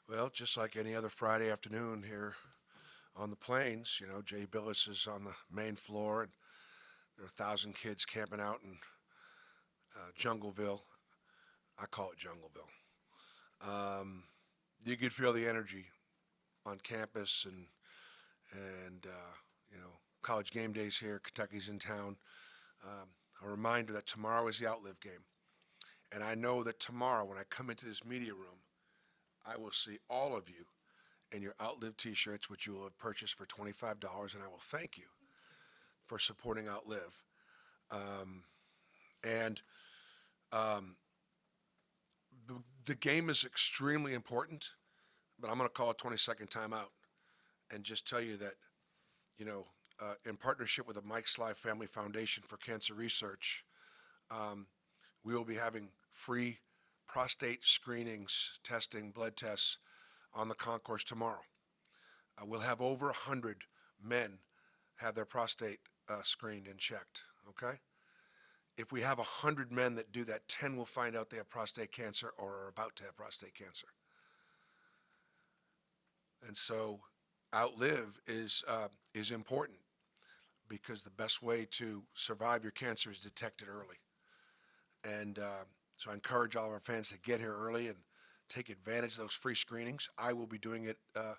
Well, just like any other Friday afternoon here on the plains, Jay Billis is on the main floor, and there are 1,000 kids camping out in Jungleville. I call it Jungleville. You could feel the energy on campus, and college game days here. Kentucky's in town. Um, a reminder that tomorrow is the Outlive game, and I know that tomorrow when I come into this media room, I will see all of you in your Outlive T-shirts, which you will have purchased for $25, and I will thank you for supporting Outlive. Um, and um, the game is extremely important, but I'm going to call a 20-second timeout and just tell you that, in partnership with the Mike Sly Family Foundation for Cancer Research, um, we will be having free prostate screenings, testing, blood tests on the concourse tomorrow. We'll have over 100 men have their prostate screened and checked, okay? If we have 100 men that do that, 10 will find out they have prostate cancer or are about to have prostate cancer. And so outlive is important because the best way to survive your cancer is detect it early. And so I encourage all of our fans to get here early and take advantage of those free screenings. I will be doing it, uh,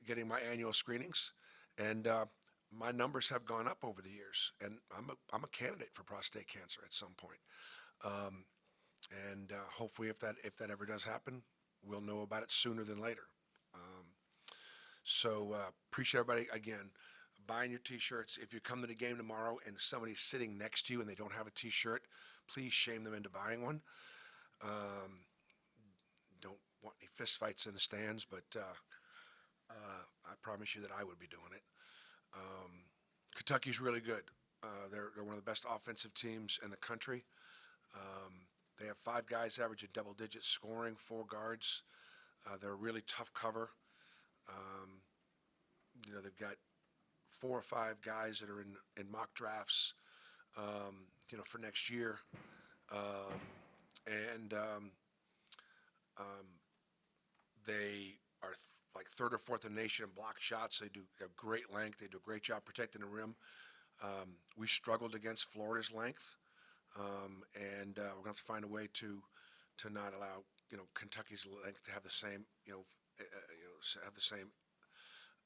getting my annual screenings, and my numbers have gone up over the years. And I'm a candidate for prostate cancer at some point. Um, and hopefully, if that ever does happen, we'll know about it sooner than later. Um, so appreciate everybody again buying your T-shirts. If you come to the game tomorrow and somebody's sitting next to you and they don't have a T-shirt, please shame them into buying one. Um, don't want any fist fights in the stands, but I promise you that I would be doing it. Um, Kentucky's really good. They're one of the best offensive teams in the country. Um, they have five guys averaging double digits scoring, four guards. They're a really tough cover. Um, they've got four or five guys that are in mock drafts, for next year. Um, and um, they are like third or fourth in the nation in block shots. They do have great length. They do a great job protecting the rim. We struggled against Florida's length, and we're going to have to find a way to not allow Kentucky's length to have the same have the same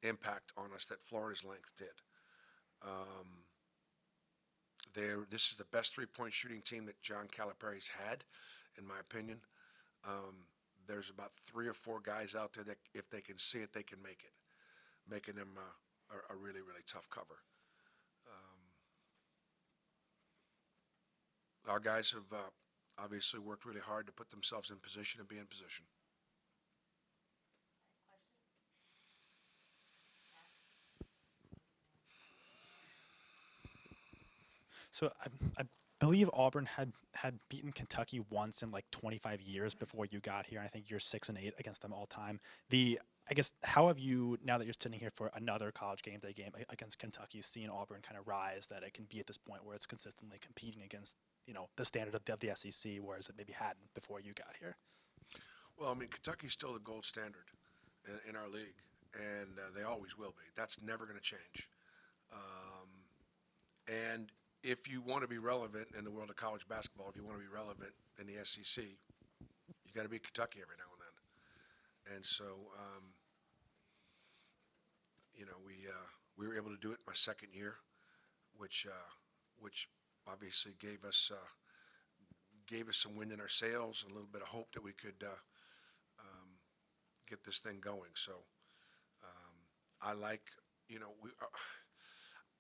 impact on us that Florida's length did. Um, this is the best three-point shooting team that John Calipari's had, in my opinion. Um, there's about three or four guys out there that, if they can see it, they can make it, making them a really, really tough cover. Our guys have obviously worked really hard to put themselves in position and be in position. So I believe Auburn had beaten Kentucky once in like 25 years before you got here. I think you're 6-8 against them all time. I guess how have you, now that you're sitting here for another college game day game against Kentucky, seen Auburn kind of rise that it can be at this point where it's consistently competing against the standard of the SEC, whereas it maybe hadn't before you got here? Well, I mean, Kentucky's still the gold standard in our league, and they always will be. That's never going to change. And if you want to be relevant in the world of college basketball, if you want to be relevant in the SEC, you got to beat Kentucky every now and then. And so, we were able to do it my second year, which obviously gave us some wind in our sails and a little bit of hope that we could get this thing going. So I like, we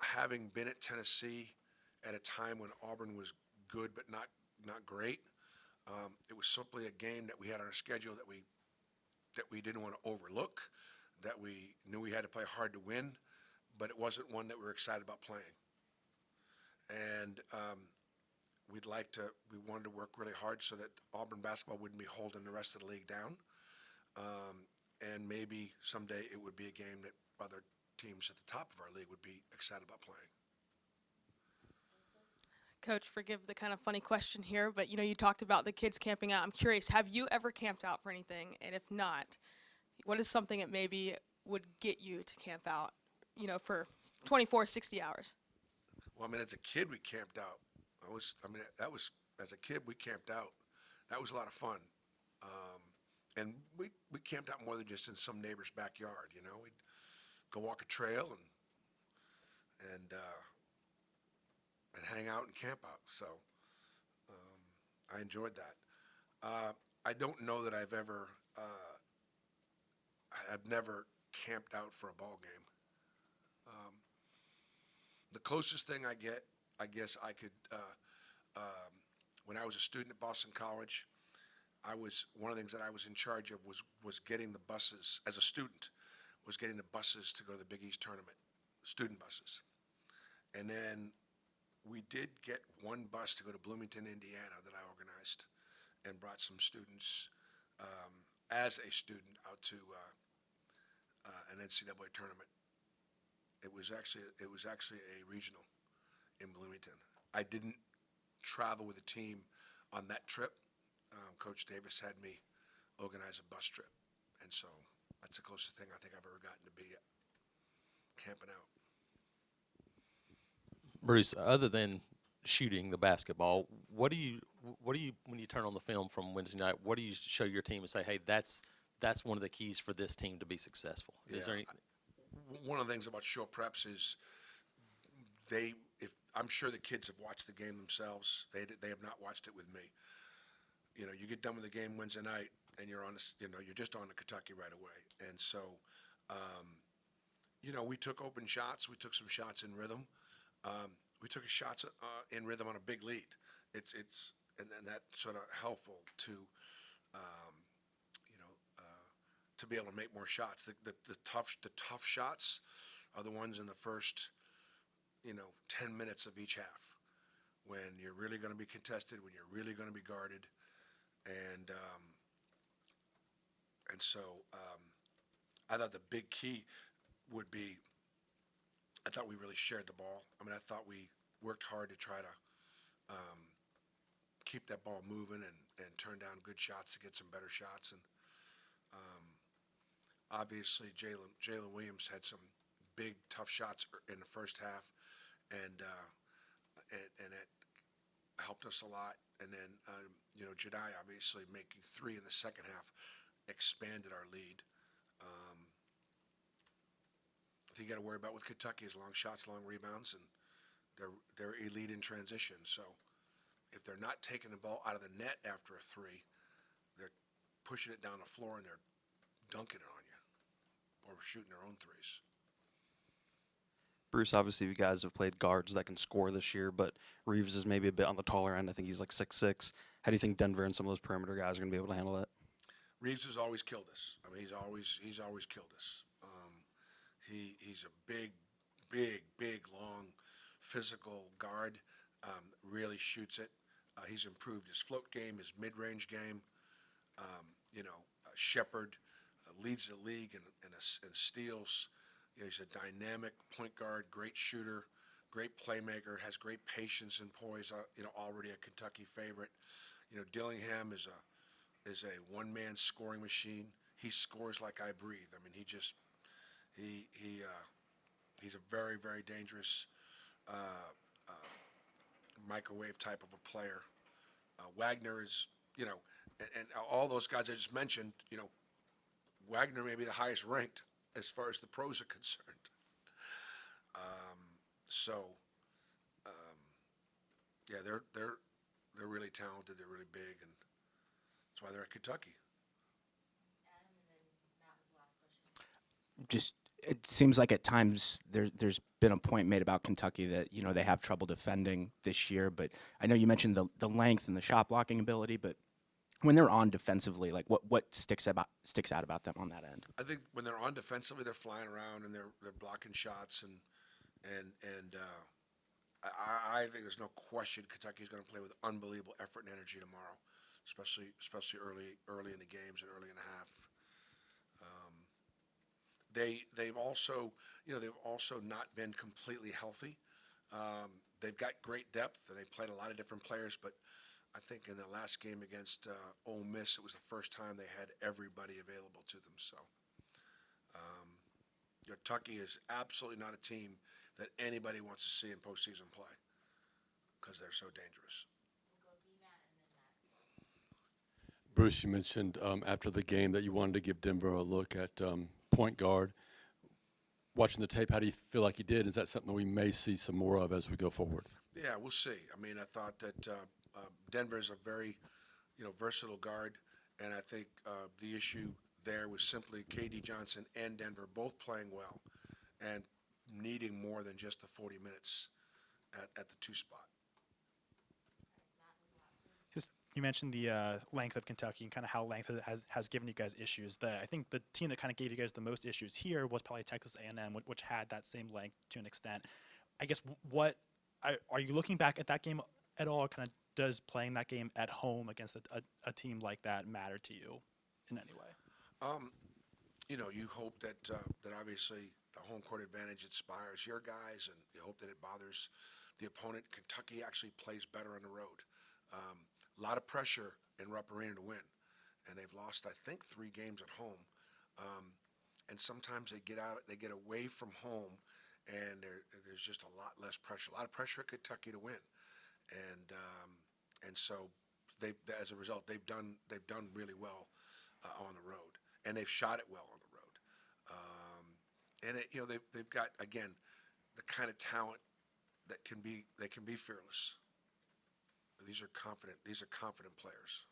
having been at Tennessee at a time when Auburn was good but not great. It was simply a game that we had on our schedule that we didn't want to overlook, that we knew we had to play hard to win, but it wasn't one that we were excited about playing. And we wanted to work really hard so that Auburn basketball wouldn't be holding the rest of the league down. And maybe someday it would be a game that other teams at the top of our league would be excited about playing. Coach, forgive the kind of funny question here, but you talked about the kids camping out. I'm curious, have you ever camped out for anything? And if not, what is something that maybe would get you to camp out, for 24, 60 hours? Well, I mean, as a kid, we camped out. That was, as a kid, we camped out. That was a lot of fun. And we camped out more than just in some neighbor's backyard, We'd go walk a trail and hang out and camp out. So I enjoyed that. I don't know that I've never camped out for a ball game. The closest thing I guess I could, when I was a student at Boston College, one of the things that I was in charge of was getting the buses, as a student, was getting the buses to go to the Big East tournament, student buses. And then we did get one bus to go to Bloomington, Indiana, that I organized and brought some students as a student out to an NCAA tournament. It was actually a regional in Bloomington. I didn't travel with a team on that trip. Coach Davis had me organize a bus trip, and so that's the closest thing I think I've ever gotten to be camping out. Bruce, other than shooting the basketball, what do you when you turn on the film from Wednesday night? What do you show your team and say, hey, that's one of the keys for this team to be successful? Is there any? One of the things about short preps is if I'm sure the kids have watched the game themselves, they have not watched it with me. You get done with the game Wednesday night, and you're just on to Kentucky right away. And so, we took open shots. We took some shots in rhythm. We took shots in rhythm on a big lead. And that's sort of helpful to, to be able to make more shots. The tough shots are the ones in the first, 10 minutes of each half, when you're really going to be contested, when you're really going to be guarded, and so I thought the big key would be, I thought we really shared the ball. I mean, I thought we worked hard to try to keep that ball moving and turn down good shots to get some better shots. And obviously, Jalen Williams had some big, tough shots in the first half, and it helped us a lot. And then, Jedi obviously making 3 in the second half expanded our lead. I think you got to worry about with Kentucky is long shots, long rebounds, and they're elite in transition. So if they're not taking the ball out of the net after a 3, they're pushing it down the floor and they're dunking it on you or shooting their own threes. Bruce, obviously you guys have played guards that can score this year, but Reeves is maybe a bit on the taller end. I think he's like 6'6". How do you think Denver and some of those perimeter guys are going to be able to handle that? Reeves has always killed us. I mean, he's always killed us. He's a big, long, physical guard. Really shoots it. He's improved his float game, his mid-range game. Shepard leads the league in steals. He's a dynamic point guard, great shooter, great playmaker, has great patience and poise. Already a Kentucky favorite. Dillingham is a one-man scoring machine. He scores like I breathe. I mean, he's a very, very dangerous microwave type of a player. Wagner is, and all those guys I just mentioned, Wagner may be the highest ranked as far as the pros are concerned. Yeah, they're really talented. They're really big, and that's why they're at Kentucky. Just it seems like at times there's been a point made about Kentucky that they have trouble defending this year. But I know you mentioned the length and the shot blocking ability, but when they're on defensively, like what sticks out about them on that end? I think when they're on defensively, they're flying around and they're blocking shots, and I think there's no question Kentucky's going to play with unbelievable effort and energy tomorrow, especially early in the games and early in the half. They've also not been completely healthy. they've got great depth, and they've played a lot of different players. But I think in the last game against Ole Miss, it was the first time they had everybody available to them. So, Kentucky is absolutely not a team that anybody wants to see in postseason play because they're so dangerous. Bruce, you mentioned after the game that you wanted to give Denver a look at point guard. Watching the tape, how do you feel like he did? Is that something we may see some more of as we go forward? Yeah, we'll see. I mean, I thought that Denver is a very, versatile guard, and I think the issue there was simply K.D. Johnson and Denver both playing well and needing more than just the 40 minutes at the two spot. You mentioned the length of Kentucky and kind of how length has given you guys issues. I think the team that kind of gave you guys the most issues here was probably Texas A&M, which had that same length to an extent. I guess what are you looking back at that game at all? Kind of does playing that game at home against a team like that matter to you in any way? You hope that obviously the home court advantage inspires your guys, and you hope that it bothers the opponent. Kentucky actually plays better on the road. A lot of pressure in Rupp Arena to win, and they've lost, I think, 3 games at home. And sometimes they get away from home, and there's just a lot less pressure. A lot of pressure at Kentucky to win, and so as a result, they've done really well on the road, and they've shot it well on the road. They've got, again, the kind of talent that can be fearless. These are confident players.